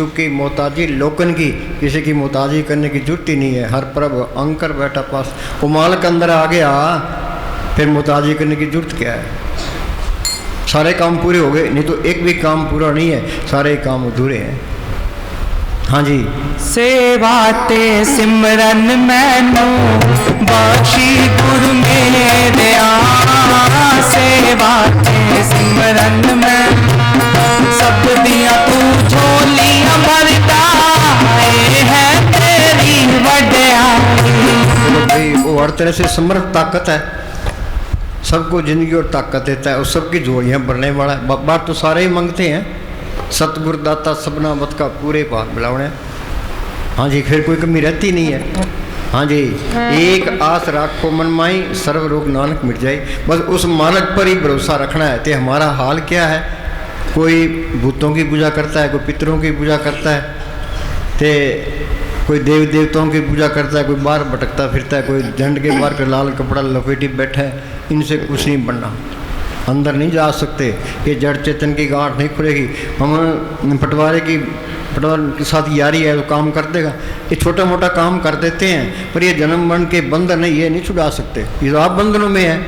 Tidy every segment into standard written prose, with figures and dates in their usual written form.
की मोहताजी लोकन की, किसी की मोहताजी करने की जरूरत ही नहीं है। हर प्रभ अंकर बैठा पास, वो मालिक अंदर आ गया, फिर मोहताजी करने की जरूरत क्या है। सारे काम पूरे हो गए, नहीं तो एक भी काम पूरा नहीं है, सारे काम अधूरे हैं। हाँ जी। सेवा ते सिमरन मैनू बख्शी गुरु मेरे आ, सेवा ते सिमरन मैं सब दिया तू झोलियां भरता है तेरी वड्याई। वो हर तरह से समर्थ ताकत है, सबको जिंदगी और ताकत देता है, और सबकी झोलियाँ भरने वाला है। बात तो सारे ही मांगते हैं, सतगुरु दाता सबना मत का पूरे भाग मिलावने। हाँ जी, फिर कोई कमी रहती नहीं है। हाँ जी, एक आस राखो मन माई सर्व रोग नानक मिट जाए। बस उस मालिक पर ही भरोसा रखना है। तो हमारा हाल क्या है, कोई भूतों की पूजा करता है, कोई पितरों की पूजा करता है, ते कोई देव देवताओं की पूजा करता है, कोई बाहर भटकता फिरता है, कोई झंड के बाहर लाल कपड़ा लपेटी बैठा है। इनसे कुछ नहीं बनना, अंदर नहीं जा सकते। ये जड़ चेतन की गांठ नहीं खुलेगी। हम पटवारे के साथ यारी है तो काम कर देगा। ये छोटा मोटा काम कर देते हैं, पर ये जन्म मरण के बंधन है, ये नहीं छुड़ा सकते। ये तो आप बंधनों में है।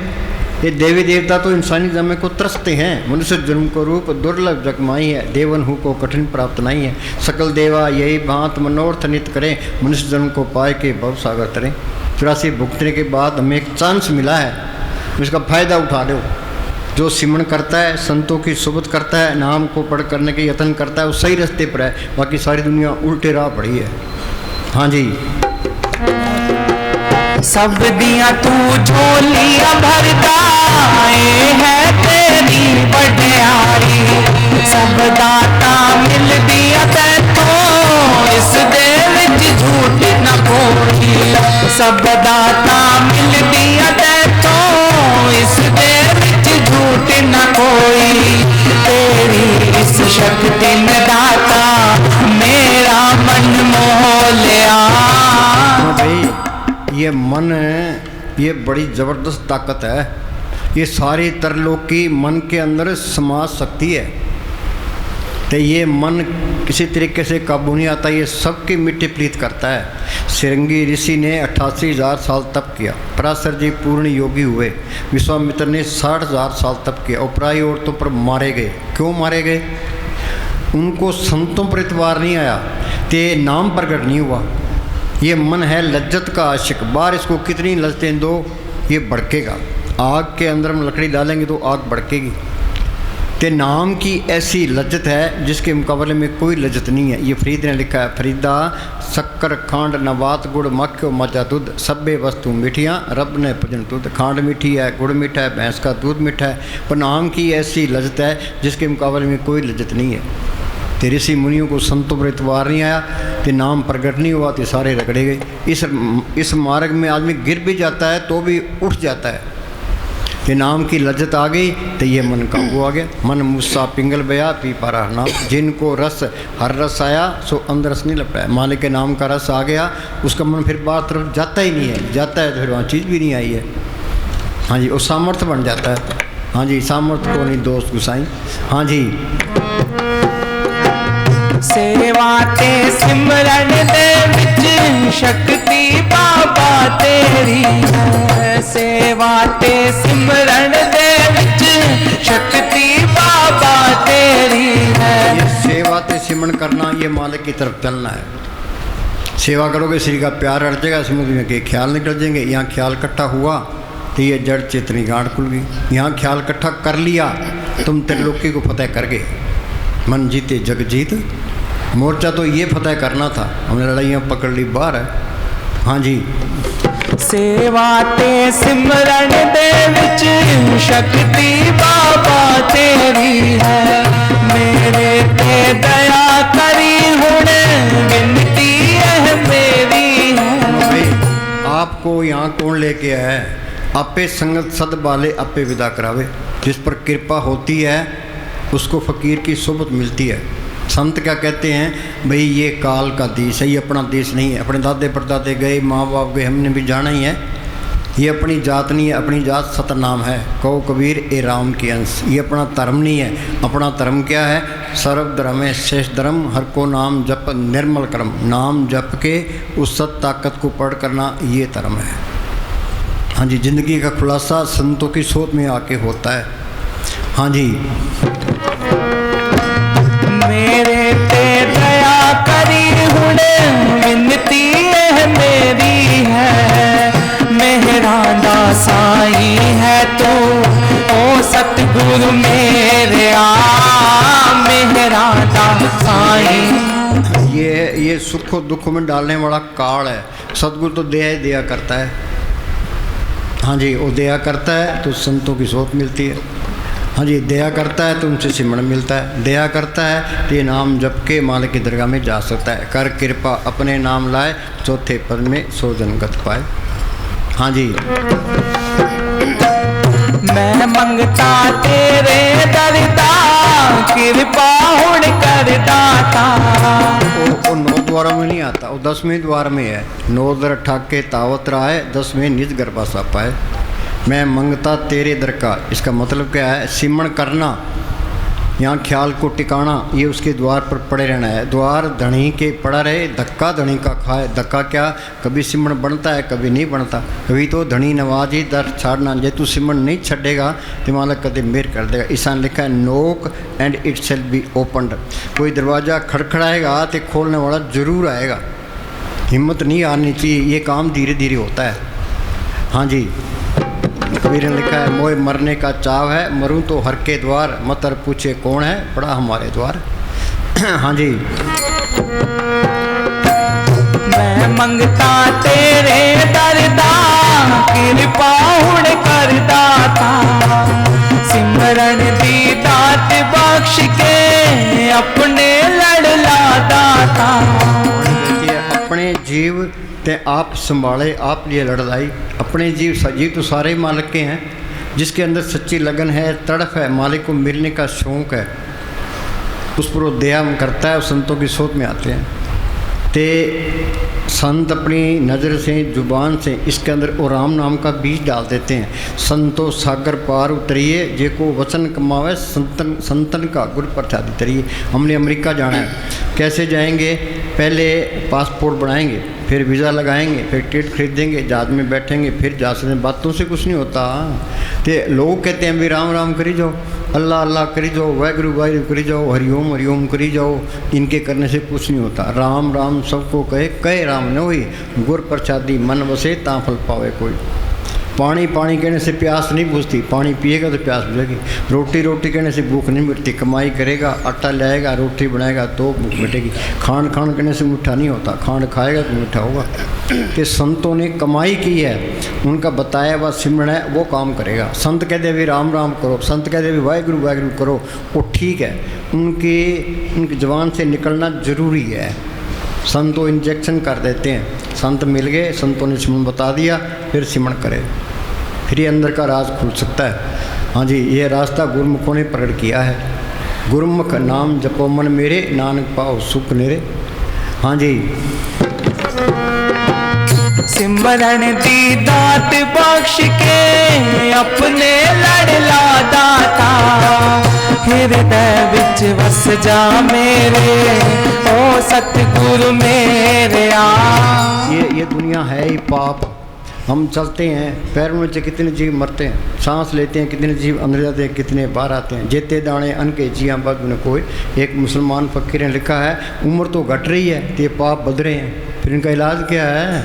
ये देवी देवता तो इंसानी जन्म को तरसते हैं। मनुष्य जन्म को रूप दुर्लभ जगमाई है, देवन हु को कठिन प्राप्त नहीं है। सकल देवा यही भांत मनोर्थ नित करें, मनुष्य जन्म को पाए के भव सागर तरें। 84 भुगतने के बाद हमें एक चांस मिला है, इसका फ़ायदा उठा दो। जो सिमरन करता है, संतों की सुबत करता है, नाम को पढ़ करने के यत्न करता है, वो सही रास्ते पर है। बाकी सारी दुनिया उल्टे राह पड़ी है। हाँ जी। सब दिया तू झोलियां भरता है तेरी वड्याई। सब दाता मिल दिया तैथों, इस दे विच झूठ न कोई। सब दाता मिल दिया तैथों, इस दे विच झूठ न कोई। तेरी इस शक्ति ने दाता मेरा मन मोह लिया। भाई ये मन, ये बड़ी ज़बरदस्त ताकत है। ये सारी तरलोकी मन के अंदर समा सकती है। तो ये मन किसी तरीके से काबू नहीं आता, ये सबकी मिट्टी प्रीत करता है। सिरंगी ऋषि ने 88,000 साल तप किया, पराशर जी पूर्ण योगी हुए, विश्वामित्र ने 60,000 साल तप किया, और पराई औरतों पर मारे गए। क्यों मारे गए? उनको संतों पर इतबार नहीं आया, ते नाम प्रकट नहीं हुआ। ये मन है लज्जत का आशिक, बाहर इसको कितनी लज्जतें दो ये भड़केगा। आग के अंदर हम लकड़ी डालेंगे तो आग भड़केगी। ते नाम की ऐसी लज्जत है जिसके मुकाबले में कोई लज्जत नहीं है। ये फरीद ने लिखा है, फरीदा शक्कर खांड नबात गुड़ मक्खो मजा दूध, सब्बे वस्तु मीठियाँ रब ने भजन दूध। खांड मीठी है, गुड़ मीठा है, भैंस का दूध मीठा है, पर नाम की ऐसी लज्जत है जिसके मुकाबले में कोई लज्जत नहीं है। तो ऋषि मुनियों को संतों पर इतबार नहीं आया, तो नाम प्रकट नहीं हुआ, तो सारे रगड़े गए। इस मार्ग में आदमी गिर भी जाता है तो भी उठ जाता है। ये नाम की लज्जत आ गई तो ये मन काबू आ गया। मन मुस्सा पिंगल बया पी पारा नाम, जिनको रस हर रस आया सो अंदर रस नहीं लपटा है। मालिक के नाम का रस आ गया, उसका मन फिर बाहर तरफ जाता ही नहीं है। जाता है तो फिर वहाँ चीज़ भी नहीं आई है। हाँ जी, वो सामर्थ्य बन जाता है। हाँ जी, सामर्थ्य को नहीं दोस्त गुसाई। हाँ जी। सेवा ते सिमरन दे विच शक्ति बाबा तेरी है। सेवा ते सिमरन दे विच शक्ति बाबा तेरी है। ये सेवा ते सिमरन करना, ये मालिक की तरफ चलना है। सेवा करोगे श्री का प्यार अड़ जाएगा, समझ के ख्याल निकल जाएंगे। यहाँ ख्याल इकट्ठा हुआ तो ये जड़ चेतनी गांठ खुल गई। यहाँ ख्याल इकट्ठा कर लिया, तुम त्रिलोकी को फतेह कर गए। मन जीते जग जीत, मोर्चा तो ये फतेह करना था, हमने लड़ाइयाँ पकड़ ली बाहर है। हाँ जी। सेवा ते सिमरन दे विच शक्ति बाबा तेरी है। मेरे ते दया करी हुण विनती है मेरी है। भाई आपको यहाँ कौन लेके आया है? आपे संगत सद बाले आपे विदा करावे। जिस पर कृपा होती है उसको फ़कीर की सोबत मिलती है। संत क्या कहते हैं, भाई ये काल का देश है, ये अपना देश नहीं है। अपने दादे परदादे गए, माँ बाप गए, हमने भी जाना ही है। ये अपनी जात नहीं है, अपनी जात सतनाम है। कहो कबीर ए राम की अंश। ये अपना धर्म नहीं है। अपना धर्म क्या है? सर्व धर्म है श्रेष्ठ धर्म, हर को नाम जप निर्मल कर्म। नाम जप के उस सत ताकत को पढ़ करना, ये धर्म है। हाँ जी, जिंदगी का खुलासा संतों की सोच में आके होता है। हाँ जी, मेरे पे दया करी हुणे विनती है मेरी है, मेहरा दा साई है तू ओ सतगुरु मेरे आ, मेहरा दा साई। ये सुख और दुख में डालने वाला काल है। सतगुरु तो दया ही दया करता है। हाँ जी, वो दया करता है तो संतों की सोच मिलती है। हाँ जी, दया करता है तो उनसे सिमरण मिलता है। दया करता है तो ये नाम जप के मालिक की दरगाह में जा सकता है। कर कृपा अपने नाम लाए, चौथे पद में सो जनगत पाए। हाँ जी, मैं मंगता तेरे दरदा, कृपा हुण कर दाता। वो 9 द्वारों में नहीं आता, वो 10वें द्वार में है। 9 दर ठाके तावत राय, 10वें निज गर्भा सा पाए। मैं मंगता तेरे दर का, इसका मतलब क्या है? सिमरण करना, यहाँ ख्याल को टिकाना, ये उसके द्वार पर पड़े रहना है। द्वार धनी के पड़ा रहे, धक्का धनी का खाए। धक्का क्या? कभी सिमरण बनता है, कभी नहीं बनता। कभी तो धनी नवाजी दर छाड़ना, जे तू सिमरण नहीं छड़ेगा तो मालिक कदे मेर कर देगा। ईसान लिखा है नोक and it shall be opened. कोई दरवाज़ा खड़खड़ाएगा तो खोलने वाला जरूर आएगा। हिम्मत नहीं हारनी चाहिए, ये काम धीरे धीरे होता है। हाँ जी, कबीर ने लिखा है मोए मरने का चाव है, मरूं तो हर के द्वार, मतर पूछे कौन है पड़ा हमारे द्वार। हाँ जी, मैं मंगता तेरे दरदा, कृपा हुण कर दाता। सिमरन दी दात बख्श के अपने लड़ला दाता। अपने जीव ते आप संभाले, आप लिए लड़ाई। अपने जीव तो सारे मालिक के हैं। जिसके अंदर सच्ची लगन है, तड़फ है, मालिक को मिलने का शौक़ है, उस पर वो दया करता है। संतों की सोच में आते हैं ते संत अपनी नज़र से, जुबान से इसके अंदर वो राम नाम का बीज डाल देते हैं। संतो सागर पार उतरिए, जे को वचन कमावे, संतन का गुर प्रसाद उतरिए। हमने अमेरिका जाना है, कैसे जाएंगे? पहले पासपोर्ट बनाएंगे, फिर वीज़ा लगाएंगे, फिर टिकट खरीदेंगे, जहाज में बैठेंगे, फिर जा सकते। बातों से कुछ नहीं होता। तो लोग कहते हैं भी राम राम करी जाओ, अल्लाह अल्लाह करी जाओ, वाहिगुरु वाहिगुरु करी जाओ, हरिओम करी जाओ। इनके करने से कुछ नहीं होता। राम राम सबको कहे, कहे राम न होई, गुर प्रसादी मन बसे ता फल पावे कोई। पानी पानी कहने से प्यास नहीं बुझती, पानी पिएगा तो प्यास बुझेगी। रोटी रोटी कहने से भूख नहीं मिटती, कमाई करेगा, आटा लाएगा, रोटी बनाएगा तो भूख मिटेगी। खान खान कहने से मीठा नहीं होता, खान खाएगा तो मीठा होगा। कि संतों ने कमाई की है, उनका बताया हुआ सिमरण है, वो काम करेगा। संत कहते भी राम राम करो, संत कहते भी वाहिगुरु वाहिगुरु करो, वो ठीक है। उनकी जबान से निकलना ज़रूरी है। संत तो इंजेक्शन कर देते हैं। संत मिल गए, संतों ने सिमरण बता दिया, फिर सिमरण करे, फिर ये अंदर का राज खुल सकता है। हाँ जी, ये रास्ता गुरुमुखों ने प्रकट किया है। गुरुमुख नाम जपो मन मेरे, नानक पाओ सुख नेरे। हाँ जी, सिमरन दी दात बख्श के अपने लड़ला दाता। हृदय विच वस जा मेरे, ओ सतगुरु मेरे आ। ये दुनिया है ही पाप। हम चलते हैं, पैरों में से कितने जीव मरते हैं, सांस लेते हैं, कितने जीव अंदर जाते हैं, कितने बाहर आते हैं। जेते दाने अन के जिया बग न कोई। एक मुसलमान फकीर ने लिखा है, उम्र तो घट रही है तो ये पाप बद रहे हैं, फिर इनका इलाज क्या है?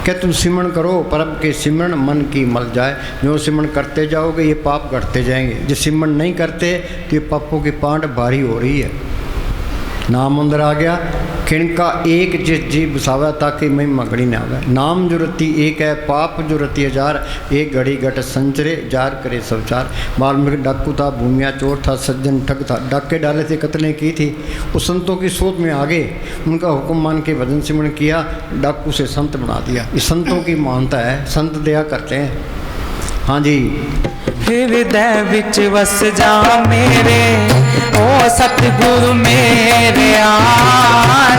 क्या तुम सिमरण करो, परब के सिमरण मन की मल जाए। जो सिमरण करते जाओगे ये पाप घटते जाएंगे। जो सिमरण नहीं करते तो ये पापों की पांड भारी हो रही है। नाम अंदर आ गया, किणका एक जिस जी बसावा ताकि महिमा घड़ी न आवे। नाम जो रति एक है, पाप जो रति हजार, एक घड़ी घट संचरे जार करे सब चार। वाल्मीकि डाकू था, भूमिया चोर था, सज्जन ठग था, डाके डाले थे, कत्लें की थी। उस संतों की सोच में आगे उनका हुक्म मान के भजन सिमरण किया, डाकू से संत बना दिया। इस संतों की मानता है, संत दया करते हैं। हाँ जी, हृदय विच वस जा मेरे, ओ सतगुरु मेरे आ।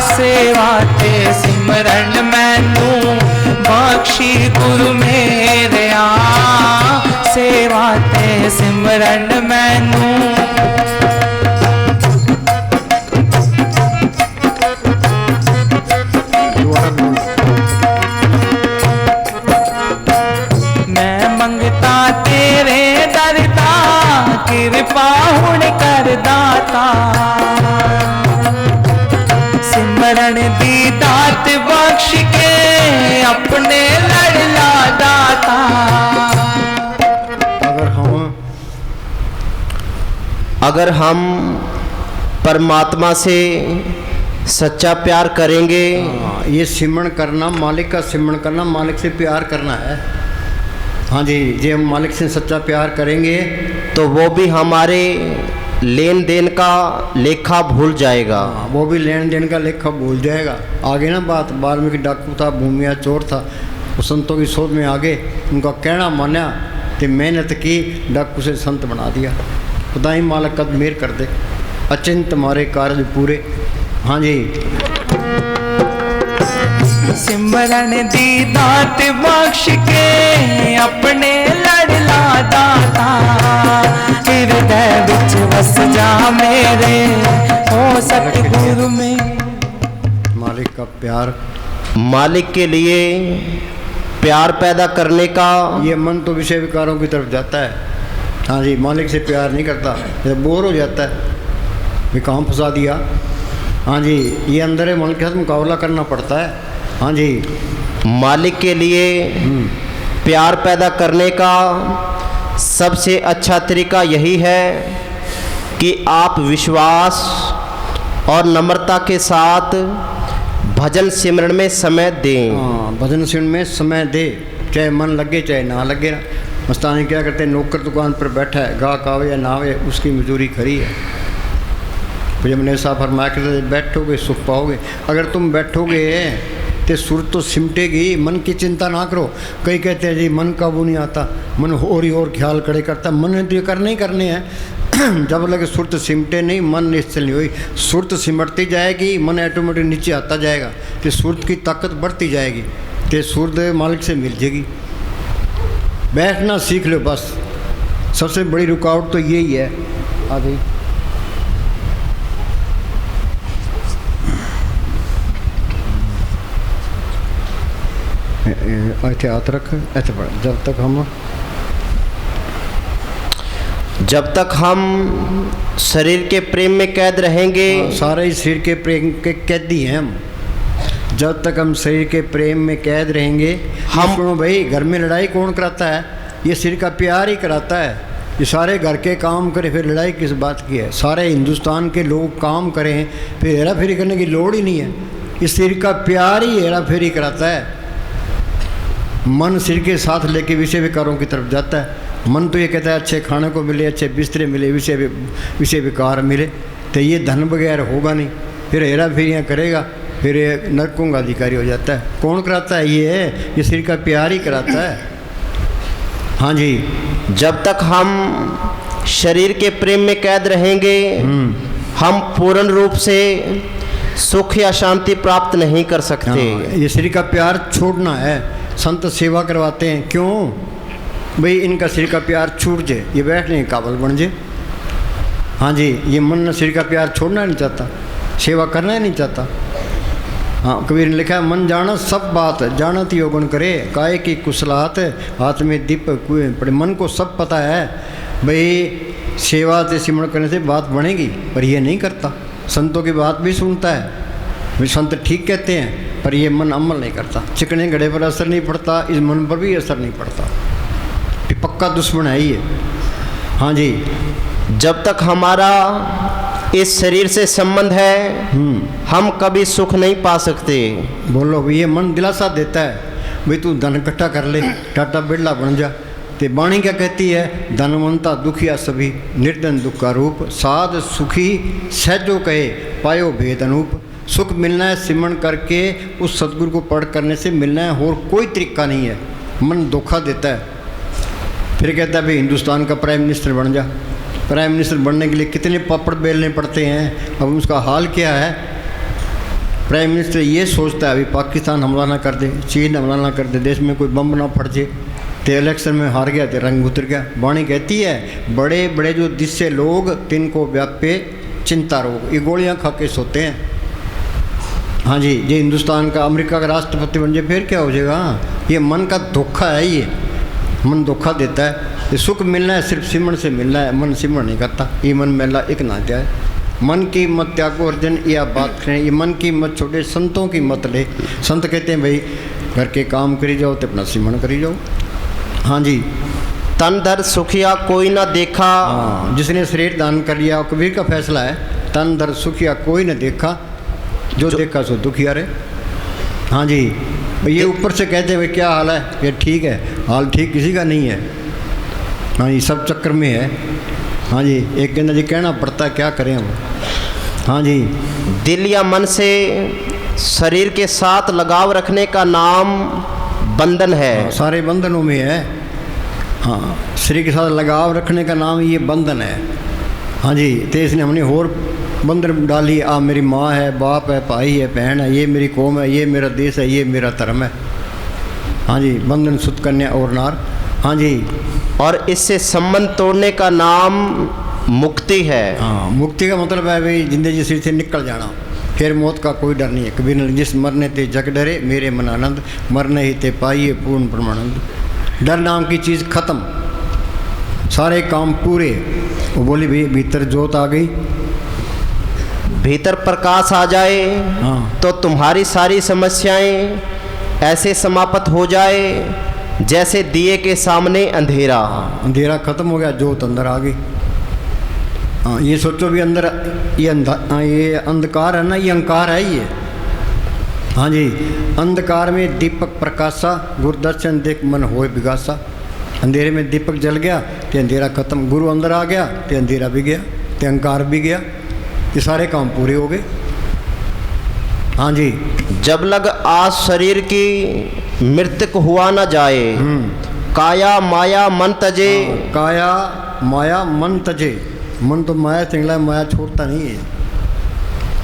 सेवा ते सिमरन मैनू बख्श बख्शी गुरु मेरे सेवा ते सिमरन मैनू मैं मंगता तेरे दरदा कृपा हुण कर दाता सिमरन दी दात बख्श के अपने लड़ला दाता। अगर हम परमात्मा से सच्चा प्यार करेंगे, ये सिमरण करना, मालिक का सिमरण करना, मालिक से प्यार करना है। हाँ जी, जे हम मालिक से सच्चा प्यार करेंगे तो वो भी हमारे लेन देन का लेखा भूल जाएगा। वो भी लेन देन का लेखा भूल जाएगा। आगे ना बात, वाल्मीकि डाकू था, भूमिया चोर था, वो संतों की शोध में आगे उनका कहना माना तो मेहनत की, डाकू से संत बना दिया। खुदा ही मालिक कद मेहर कर दे, अचिंत तुम्हारे कार्य पूरे। हाँ जी, सिमरन दी दात बख्श के अपने लड़ला दाता हृदय विच वस जा मेरे ओ सतगुरु में। मालिक का प्यार, मालिक के लिए प्यार पैदा करने का, ये मन तो विषय विकारों की तरफ जाता है। हाँ जी, मालिक से प्यार नहीं करता, ये बोर हो जाता है, भी काम फंसा दिया। हाँ जी, ये अंदर मन के साथ मुकाबला करना पड़ता है। हाँ जी, मालिक के लिए प्यार पैदा करने का सबसे अच्छा तरीका यही है कि आप विश्वास और नम्रता के साथ भजन सिमरन में समय दें। हाँ, भजन सिमरन में समय दे, चाहे मन लगे चाहे ना लगे ना। मस्तानी क्या करते हैं, नौकर दुकान पर बैठा है, गाहक आवे या ना आवे उसकी मजदूरी खरी है। तो जब ने साहब फरमाया करते बैठोगे सुख पाओगे। अगर तुम बैठोगे तो सुर तो सिमटेगी, मन की चिंता ना करो। कई कहते हैं जी मन काबू नहीं आता, मन और ही और ख्याल करे करता, मन ने तो ये करने ही करने हैं। जब लगे सुरत सिमटे नहीं, मन निश्चल नहीं हुई, सुरत सिमटती जाएगी, मन ऑटोमेटिक नीचे आता जाएगा, तो सुरत की ताकत बढ़ती जाएगी, तो सुरत मालिक से मिल जाएगी। बैठना सीख लो बस, सबसे बड़ी रुकावट तो यही है। आ गई ऐसे हाथ रख, ऐसे पढ़। जब तक हम शरीर के प्रेम में कैद रहेंगे, सारे ही शरीर के प्रेम के कैदी हैं हम। जब तक हम शरीर के प्रेम में कैद रहेंगे, हम सुनो भाई, घर में लड़ाई कौन कराता है? ये शरीर का प्यार ही कराता है। ये सारे घर के काम करें, फिर लड़ाई किस बात की है? सारे हिंदुस्तान के लोग काम करें, फिर हेरा फेरी करने की लोड़ ही नहीं है। इस शरीर का प्यार ही हेरा फेरी कराता है। मन सिर के साथ लेके विषय विकारों की तरफ जाता है। मन तो ये कहता है अच्छे खाने को मिले, अच्छे बिस्तरे मिले, विषय विकार मिले, तो ये धन बगैर होगा नहीं, फिर हेरा फेरियाँ करेगा, फिर ये नरकों का अधिकारी हो जाता है। कौन कराता है? ये सिर का प्यार ही कराता है। हाँ जी, जब तक हम शरीर के प्रेम में कैद रहेंगे, हम पूर्ण रूप से सुख या शांति प्राप्त नहीं कर सकते। ये शरीर का प्यार छोड़ना है। संत सेवा करवाते हैं, क्यों भाई? इनका शरीर का प्यार छूट जाए, ये बैठने के काबिल बन जाए। हाँ जी, ये मन शरीर का प्यार छोड़ना नहीं चाहता, सेवा करना ही नहीं चाहता। हाँ, कबीर ने लिखा है, मन जाना सब बात, जानत योगन करे, काय की कुशलात, हाथ में दीप कुएं पड़े। मन को सब पता है भाई, सेवा से सिमरण करने से बात बनेगी, पर ये नहीं करता। संतों की बात भी सुनता है, वे संत ठीक कहते हैं, पर ये मन अमल नहीं करता। चिकने घड़े पर असर नहीं पड़ता, इस मन पर भी असर नहीं पड़ता। ये पक्का दुश्मन है ये। हाँ जी, जब तक हमारा इस शरीर से संबंध है, हम कभी सुख नहीं पा सकते। बोलो, ये मन दिलासा देता है भाई तू धन इकट्ठा कर ले, टाटा बिरला बन जा। ते बाणी क्या कहती है? धनवंता दुखिया सभी, निर्धन दुख का रूप, साध सुखी सहजो कहे, पायो भेद अनूप। सुख मिलना है सिमरण करके, उस सदगुरु को पढ़ करने से मिलना है, और कोई तरीका नहीं है। मन धोखा देता है, फिर कहता है भाई हिंदुस्तान का प्राइम मिनिस्टर बन जा। प्राइम मिनिस्टर बनने के लिए कितने पापड़ बेलने पड़ते हैं, अब उसका हाल क्या है? प्राइम मिनिस्टर ये सोचता है अभी पाकिस्तान हमला ना कर दे, चीन हमला ना कर दे, देश में कोई बम ना फट जाए, तो इलेक्शन में हार गया तो रंग उतर गया। वाणी कहती है बड़े बड़े जो दिस्से लोग तिनको व्यापे चिंता रोग, ये गोलियां खा के सोते हैं। हाँ जी, ये हिंदुस्तान का अमेरिका का राष्ट्रपति बन जाए फिर क्या हो जाएगा। ये मन का धोखा है, ये मन धोखा देता है। ये सुख मिलना है सिर्फ सिमरण से मिलना है, मन सिमरण नहीं करता। ये मन मेला एक नात्या है। मन की मत त्यागो अर्जन, यह बात करें, ये मन की मत छोड़े, संतों की मत ले। संत कहते हैं भाई घर के काम करी जाओ तो अपना सिमरण करी जाओ। हाँ जी, तन धर सुखिया कोई ना देखा। हाँ, जिसने शरीर दान कर लिया कबीर का फैसला है, तन धर सुखिया कोई न देखा, जो देखा सो दुखिया रे। हाँ जी, ये ऊपर से कहते हैं भाई क्या हाल है, ये ठीक है, हाल ठीक किसी का नहीं है। हाँ जी, सब चक्कर में है। हाँ जी, एक कहना जी कहना पड़ता है, क्या करें हम। हाँ जी, दिल या मन से शरीर के साथ लगाव रखने का नाम बंधन है। सारे बंधनों में है। हाँ, शरीर के साथ लगाव रखने का नाम ये बंधन है। हाँ जी, तो इसने हमने और बंधन डाली। आ मेरी माँ है, बाप है, भाई है, बहन है, ये मेरी कौम है, ये मेरा देश है, ये मेरा धर्म है। हाँ जी, बंधन सुत कन्या और नार। हाँ जी, और इससे संबंध तोड़ने का नाम मुक्ति है। हाँ, मुक्ति का मतलब है भाई जिंदगी शरीर से निकल जाना, फिर मौत का कोई डर नहीं है। कबीर ने जिस मरने ते जग डरे मेरे मन आनंद, मरने ही ते पाइए पूर्ण परमानंद। डर नाम की चीज़ खत्म, सारे काम पूरे। वो बोली भाई भीतर जोत आ गई, भीतर प्रकाश आ जाए हाँ, तो तुम्हारी सारी समस्याएं ऐसे समाप्त हो जाए जैसे दिए के सामने अंधेरा। अंधेरा खत्म हो गया, जोत अंदर आ गई। हाँ, ये सोचो भी अंदर ये अंधकार है ना, ये अहंकार है ये। हाँ जी, अंधकार में दीपक प्रकाशा, गुरुदर्शन देख मन होए बिगासा। अंधेरे में दीपक जल गया तो अंधेरा खत्म, गुरु अंदर आ गया तो अंधेरा भी गया, तो अहंकार भी गया, ये सारे काम पूरे हो गए। हाँ जी, जब लग आज शरीर की मृतक हुआ न जाए, काया माया मन तजे। काया माया मन तजे, मन तो माया सिंगला, माया छोड़ता नहीं है।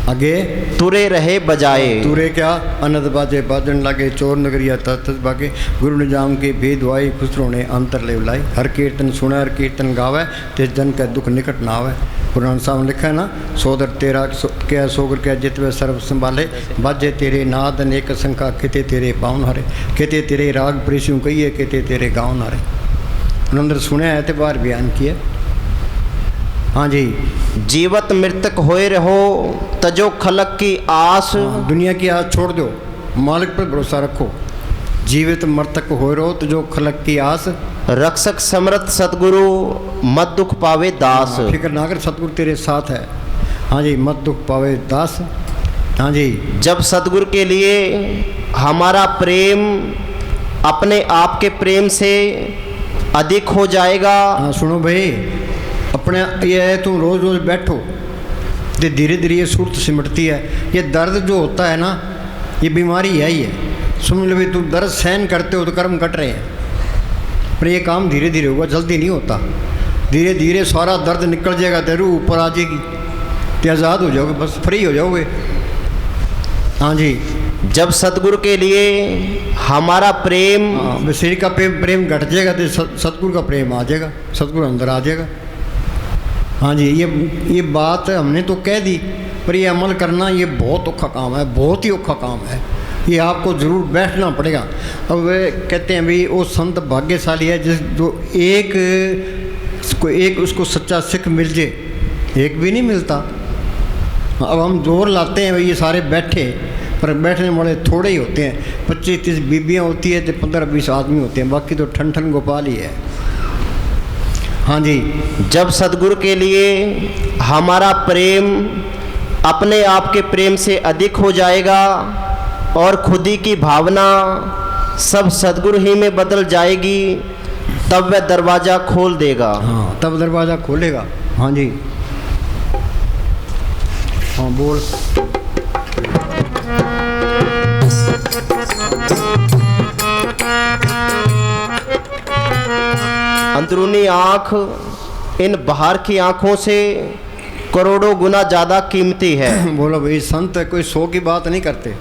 आगे तुरे रहे बजाए। तुरे क्या, अनद बाजे बाजन लागे, चोर नगरिया तस बागे, गुरु निजाम के भेद वाई, खुसरो ने अंतर ले लाई। हर कीर्तन सुने हर कीर्तन गावे, तेज जन का दुख निकट ना आवे। पुराण साहब लिखा है ना, सोदर तेरा क्या सोगर क्या जितवे सर्व संभाले, बाजे तेरे नाद अनेक संख्या, किते तेरे पावन हरे, किते तेरे राग प्रेस्यों कहिए, किते तेरे गाँव नारे। अंदर सुने है तो बाहर बयान किया। हाँ जी, जीवत मृतक होए रहो तजो खलक की आस। दुनिया की आस छोड़ दो, मालिक पर भरोसा रखो। जीवित मृतक हो रहो तो जो खलक की आस, रक्षक समर्थ सतगुरु मत दुख पावे दास। फिक्र ना कर, सतगुरु तेरे साथ है। हाँ जी, मत दुख पावे दास। हाँ जी, जब सतगुरु के लिए हमारा प्रेम अपने आप के प्रेम से अधिक हो जाएगा। हाँ सुनो भाई, अपने ये है तुम रोज़ रोज़ बैठो तो धीरे धीरे ये सूरत सिमटती है। ये दर्द जो होता है ना, ये बीमारी है। ये सुन लो भाई, तुम दर्द सहन करते हो तो कर्म कट रहे हैं, पर ये काम धीरे धीरे होगा, जल्दी नहीं होता। धीरे धीरे सारा दर्द निकल जाएगा, तो रूह ऊपर आ जाएगी, तो आज़ाद हो जाओगे, बस फ्री हो जाओगे। हाँ जी, जब सतगुरु के लिए हमारा प्रेम, शरीर का प्रेम घट जाएगा तो सतगुरु का प्रेम आ जाएगा, सतगुरु अंदर आ जाएगा। हाँ जी, ये बात हमने तो कह दी, पर ये अमल करना ये बहुत औखा काम है, बहुत ही औखा काम है। ये आपको ज़रूर बैठना पड़ेगा। अब वे कहते हैं भाई वो संत भाग्यशाली है जिस जो एक उसको सच्चा सिख मिल जाए, एक भी नहीं मिलता। अब हम जोर लाते हैं भाई ये सारे बैठे, पर बैठने वाले थोड़े ही होते हैं। 25-30 बीबियाँ होती है तो 15-20 आदमी होते हैं, बाकी तो ठन ठन गोपाल ही है। हाँ जी, जब सतगुरु के लिए हमारा प्रेम अपने आप के प्रेम से अधिक हो जाएगा और खुदी की भावना सब सतगुरु ही में बदल जाएगी, तब वह दरवाज़ा खोल देगा। हाँ, तब दरवाज़ा खोलेगा। हाँ जी, हाँ बोल। अंदरूनी आँख इन बाहर की आँखों से करोड़ों गुना ज़्यादा कीमती है। बोलो भाई, संत कोई 100 की बात नहीं करते,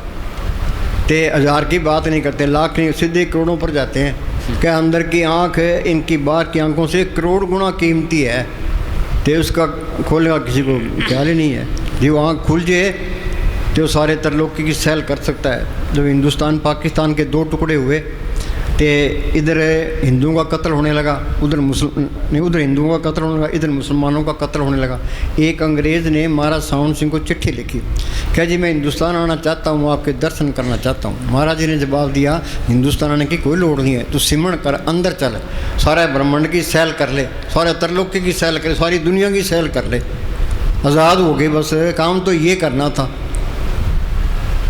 ते 1000 की बात नहीं करते, लाख नहीं, सीधे करोड़ों पर जाते हैं। क्या अंदर की आँख है, इनकी बाहर की आंखों से करोड़ गुना कीमती है, तो उसका खोलने का किसी को ख्याल ही नहीं है। जो आँख खुल जाए तो सारे तरलोकी की सैल कर सकता है। जब हिंदुस्तान पाकिस्तान के 2 टुकड़े हुए, तो इधर हिंदुओं का कत्ल होने लगा, उधर उधर हिंदुओं का कत्ल होने लगा, इधर मुसलमानों का कत्ल होने लगा। एक अंग्रेज़ ने महाराज सावन सिंह को चिट्ठी लिखी, क्या जी मैं हिंदुस्तान आना चाहता हूँ, आपके दर्शन करना चाहता हूँ। महाराज जी ने जवाब दिया, हिंदुस्तान आने की कोई लोड़ नहीं है, तू सिमरण कर, अंदर चल, सारे ब्रह्मांड की सैल कर ले, सारे तरलोकी की सैल कर ले, सारी दुनिया की सैल कर ले, आज़ाद हो गए। बस काम तो ये करना था।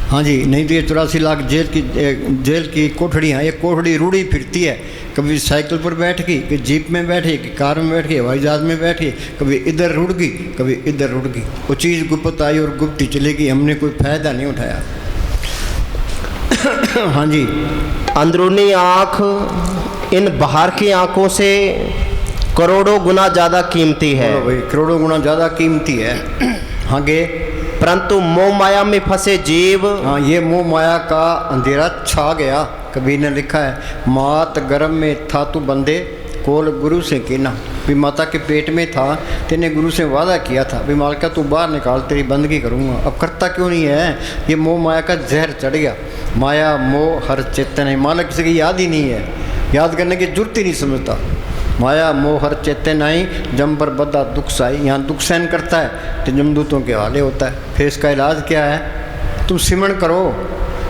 हाँ जी, नहीं तो ये 84 लाख जेल की कोठड़ियाँ, एक कोठड़ी रूढ़ी फिरती है, कभी साइकिल पर बैठ गई, कि जीप में बैठी, कि कार में बैठ गई, हवाई जहाज़ में बैठी, कभी इधर रुड़ गई, कभी इधर रुड़ गई। वो चीज़ गुप्त आई और गुप्त ही चलेगी, हमने कोई फ़ायदा नहीं उठाया। हाँ जी, अंदरूनी आँख इन बाहर की आँखों से करोड़ों गुना ज़्यादा कीमती है। भाई करोड़ों गुना ज़्यादा कीमती है। हाँ गे, परंतु मोह माया में फंसे जीव, हाँ ये मोह माया का अंधेरा छा गया। कबीर ने लिखा है, मात गर्भ में था तू बंदे, कोल गुरु से कीना। भी माता के पेट में था, तेने गुरु से वादा किया था, भी मालिका तू बाहर निकाल, तेरी बंदगी करूँगा। अब करता क्यों नहीं है? ये मोह माया का जहर चढ़ गया। माया मोह हर चेतन है, मालिक किसी की याद ही नहीं है, याद करने की जरूरत ही नहीं समझता। माया मोह हर चेतन आई, जम पर बद्दा दुख साई। यहाँ दुख सहन करता है तो जमदूतों के हवाले होता है। फिर इसका इलाज क्या है? तुम सिमरण करो,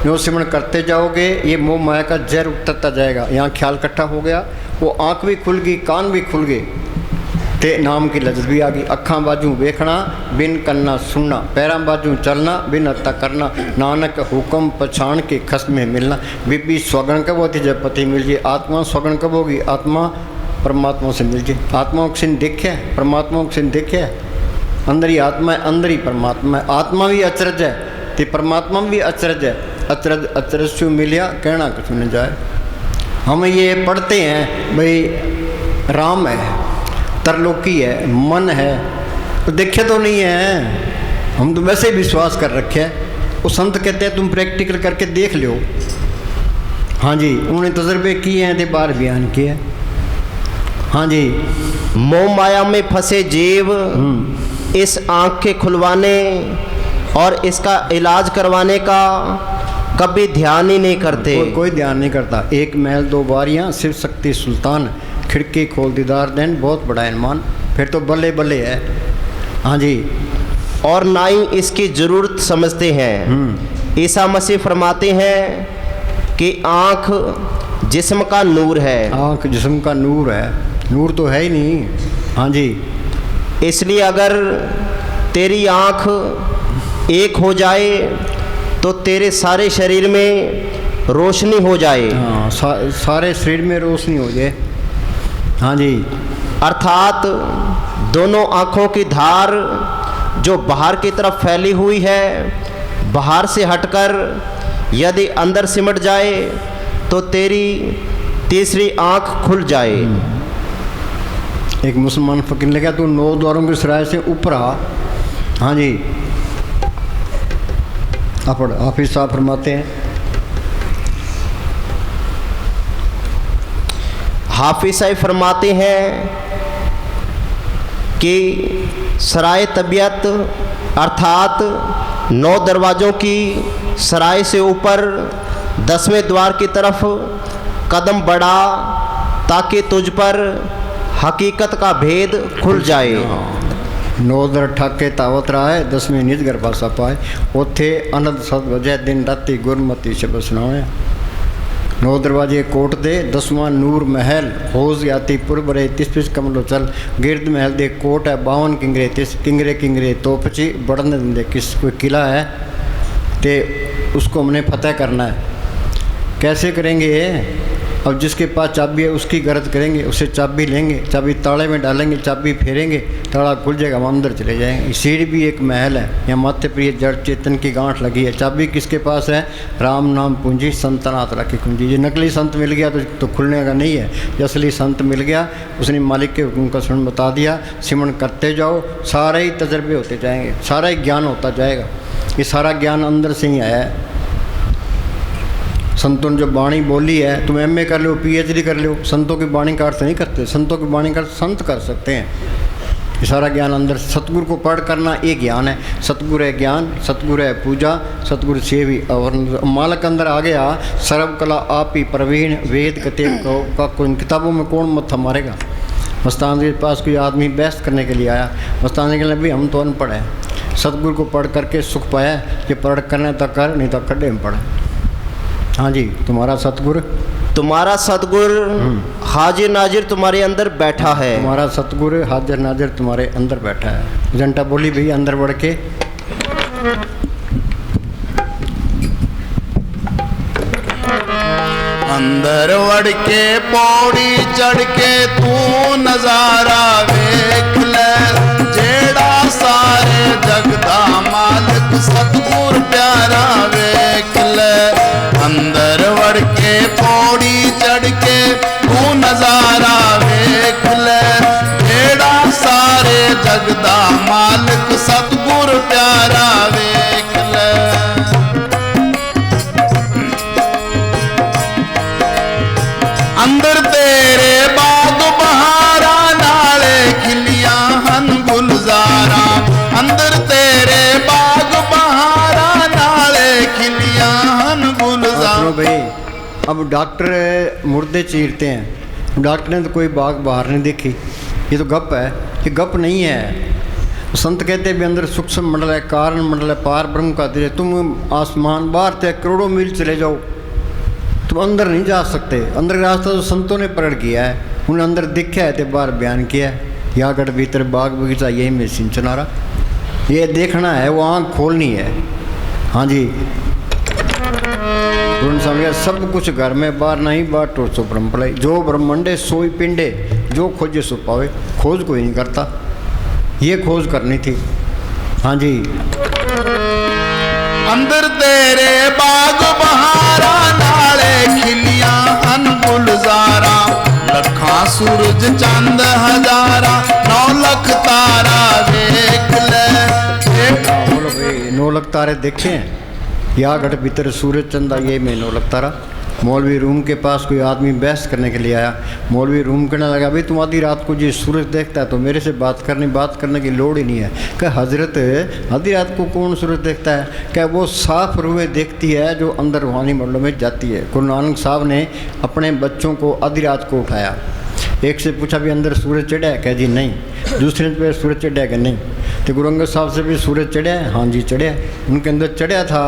जो सिमरण करते जाओगे ये मोह माया का जहर उतरता जाएगा। यहाँ ख्याल इकट्ठा हो गया, वो आँख भी खुल गई, कान भी खुल गए, ते नाम की लज्जत भी आ गई। अखां बाजू वेखना, बिन कन्ना सुनना, पैरां बाजू चलना, बिन हत्ता करना, नानक हुक्म पछाण के खस में मिलना। बीबी स्वगण कब होती जब पति मिल जाए, आत्मा स्वगण कब होगी? आत्मा परमात्मा से मिल जाए। आत्मा को सिन देखा है, परमात्मा को सिन देखा है, अंदर ही आत्मा है, अंदर ही परमात्मा है। आत्मा भी अचरज है तो परमात्मा भी अचरज है। अचरज अचरज से मिलिया, कहना कुछ न जाए। हम ये पढ़ते हैं भाई राम है, तरलोकी है, मन है, तो देखे तो नहीं है, हम तो वैसे ही विश्वास कर रखे हैं। वो संत कहते हैं तुम प्रैक्टिकल करके देख लो। हाँ जी, उन्होंने तजर्बे किए हैं तो बार बयान किए हैं। हाँ जी, मोह माया में फंसे जीव इस आँख के खुलवाने और इसका इलाज करवाने का कभी ध्यान ही नहीं करते। कोई ध्यान नहीं करता। एक महल दो बारियाँ, शिव शक्ति सुल्तान, खिड़की खोल दीदार देन, बहुत बड़ा इनमान, फिर तो बल्ले बल्ले है। हाँ जी, और ना ही इसकी ज़रूरत समझते हैं। ईसा मसीह फरमाते हैं कि आँख जिस्म का नूर है। आँख जिस्म का नूर है, नूर तो है ही नहीं। हाँ जी, इसलिए अगर तेरी आँख एक हो जाए तो तेरे सारे शरीर में रोशनी हो जाए। हाँ, सारे शरीर में रोशनी हो जाए। हाँ जी, अर्थात दोनों आँखों की धार जो बाहर की तरफ फैली हुई है, बाहर से हटकर यदि अंदर सिमट जाए तो तेरी तीसरी आँख खुल जाए। एक मुसलमान फकीर ने कहा तू 9 द्वारों के सराय से ऊपर आ। हाँ जी, हाफिज साहब फरमाते हैं, हाफिज साहब फरमाते हैं कि सराय तबीयत अर्थात 9 दरवाज़ों की सराय से ऊपर 10वें द्वार की तरफ कदम बढ़ा ताकि तुझ पर हकीकत का भेद खुल जाए। 9 दर ठाके तावत रहा है, 10वें निज घर पासा पाए, उथे अनंद सद वजह दिन राती गुरमती शब्द सुनाए। 9 दरवाजे कोट दे, 10वां नूर महल, होज याती पुरबरे, तिस कमलो चल, गिरद महल दे कोट है, 52 किंगरे, तिस किंगरे किंगरे तोपची बढ़ने देंगे। किस कोई किला है तो उसको हमने फतेह करना है। कैसे करेंगे? अब जिसके पास चाबी है उसकी गरज करेंगे, उससे चाबी लेंगे, चाबी ताले में डालेंगे, चाबी फेरेंगे, ताला खुल जाएगा, हम अंदर चले जाएंगे। सीढ़ी भी एक महल है, यहाँ माथे पर ये जड़ चेतन की गांठ लगी है। चाबी किसके पास है? राम नाम पूंजी संतनाथ रखी कुंजी। ये नकली संत मिल गया तो खुलने का नहीं है। ये असली संत मिल गया, उसने मालिक के हुक्म का सुन बता दिया, सिमरन करते जाओ, सारे ही तजर्बे होते जाएंगे, सारा ही ज्ञान होता जाएगा। ये सारा ज्ञान अंदर से ही आया है। संतों ने जो वाणी बोली है, तुम एमए कर लो, पीएचडी कर लो, संतों की वाणी का अर्थ नहीं करते। संतों की वाणी का अर्थ संत कर सकते हैं। ये सारा ज्ञान अंदर, सतगुरु को पढ़ करना एक ज्ञान है। सतगुरु है ज्ञान, सतगुरु है पूजा, सतगुरु सेवी। और मालक अंदर आ गया, सर्व कला आप ही प्रवीण, वेद कते का कोई किताबों में कौन मत्था मारेगा। मस्तान जी के पास कोई आदमी बहस करने के लिए आया। मस्तान जी के लिए भी हम तो अनपढ़ हैं, सतगुरु को पढ़ करके सुख पाया, कि पढ़ करने तक कर, नहीं तो खड्डे में पढ़े। हाँ जी, तुम्हारा सतगुरु हाजिर नाजिर तुम्हारे अंदर बैठा है। तुम्हारा सतगुरु हाजिर नाजिर तुम्हारे अंदर बैठा है। जनता बोली भी अंदर बढ़ के, अंदर वड़ के पौड़ी चढ़ के तू नजारा वेख ले, जेड़ा सारे जगदा मालिक सतगुर प्यारा वेख ले। अंदर वड़ के पौड़ी चढ़ के तू नजारा वेख ले, जेड़ा सारे जगदा मालिक सतगुर प्यारा वेख ले। अंदर तेरे बाग बहारा नाले खिलिया हन गुलजारा, अंदर तेरे बाग बहारा नाले खिलिया हन गुलजारा। भाई अब डॉक्टर मुर्दे चीरते हैं, डॉक्टर ने तो कोई बाग बाहर नहीं देखी, ये तो गप है। ये गप नहीं है। संत कहते भी अंदर सूक्ष्म मंडल है, कारण मंडल है, पार ब्रह्म का दिल है। तुम आसमान बाहर तक करोड़ों मील चले जाओ, तुम अंदर नहीं जा सकते। अंदर का रास्ता तो संतों ने प्रण किया है, उन्हें अंदर दिखा है तो बाहर बयान किया है। या गढ़ भीतर बाग बगीचा यही में सिंचन आ रहा, ये देखना है, वो आँख खोलनी है। हाँ जी, उन्होंने समझा सब कुछ घर में, बाहर नहीं, बाहर टोर सो ब्रह्म पड़े। जो ब्रह्मंडे सोई पिंडे, जो खोजे सो पावे। खोज कोई नहीं करता, ये खोज करनी थी। हाँ जी, अंदर तेरे बाग बहारा नाले खिलिया हन गुलजारा, लखा सूरज चंद हजारा, 9 लाख तारा वेख ले। बोलो भाई, 9 लाख तारे देखे हैं? या गढ़ भीतर सूरज चंदा, ये में 9 लाख तारा। मौलवी रूम के पास कोई आदमी बहस करने के लिए आया। मौलवी रूम कहने लगा, भाई तुम आधी रात को जो सूरज देखता है तो मेरे से बात करने की लोड़ ही नहीं है। क्या हजरत, आधी रात को कौन सूरज देखता है? क्या वो साफ रूहें देखती है जो अंदर रूहानी मंडलों में जाती है। गुरु नानक साहब ने अपने बच्चों को आधी रात को उठाया, एक से पूछा भी अंदर सूरज चढ़ा है? कह जी नहीं। दूसरे पे सूरज चढ़ा है? कि नहीं। तो गुरु अंगद साहब से भी सूरज चढ़ा है? हाँ जी चढ़ा है। उनके अंदर चढ़ा था,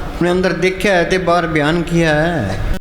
अपने अंदर देखा है तो बाहर बयान किया है।